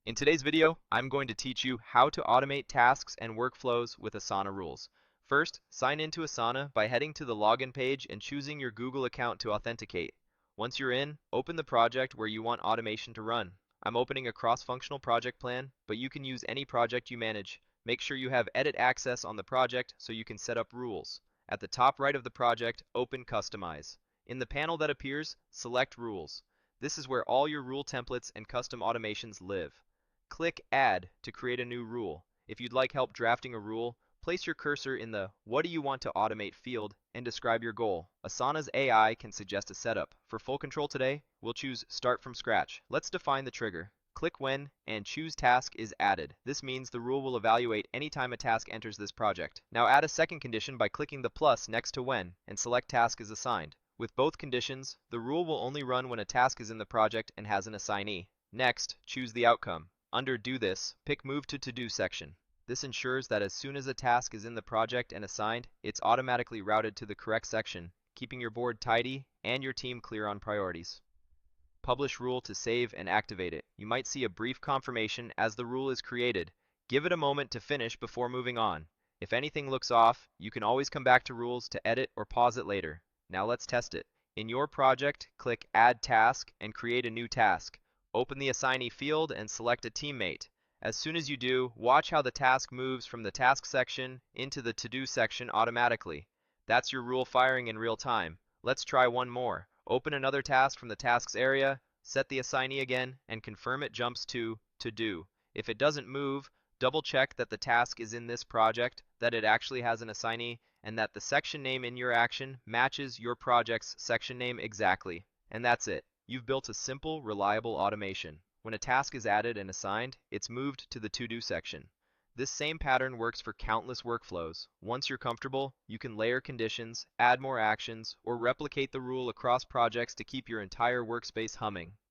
In today's video, I'm going to teach you how to automate tasks and workflows with Asana Rules. First, sign into Asana by heading to the login page and choosing your Google account to authenticate. Once you're in, open the project where you want automation to run. I'm opening a cross-functional project plan, but you can use any project you manage. Make sure you have edit access on the project so you can set up rules. At the top right of the project, open Customize. In the panel that appears, select Rules. This is where all your rule templates and custom automations live. Click Add to create a new rule. If you'd like help drafting a rule, place your cursor in the What do you want to automate field and describe your goal. Asana's AI can suggest a setup. For full control today, we'll choose Start from Scratch. Let's define the trigger. Click When and choose Task is added. This means the rule will evaluate anytime a task enters this project. Now add a second condition by clicking the plus next to When and select Task is assigned. With both conditions, the rule will only run when a task is in the project and has an assignee. Next, choose the outcome. Under Do This, pick Move to To-Do section. This ensures that as soon as a task is in the project and assigned, it's automatically routed to the correct section, keeping your board tidy and your team clear on priorities. Publish rule to save and activate it. You might see a brief confirmation as the rule is created. Give it a moment to finish before moving on. If anything looks off, you can always come back to rules to edit or pause it later. Now let's test it. In your project, click Add Task and create a new task. Open the assignee field and select a teammate. As soon as you do, watch how the task moves from the task section into the to-do section automatically. That's your rule firing in real time. Let's try one more. Open another task from the tasks area, set the assignee again, and confirm it jumps to do. If it doesn't move, double check that the task is in this project, that it actually has an assignee, and that the section name in your action matches your project's section name exactly. And that's it. You've built a simple, reliable automation. When a task is added and assigned, it's moved to the to-do section. This same pattern works for countless workflows. Once you're comfortable, you can layer conditions, add more actions, or replicate the rule across projects to keep your entire workspace humming.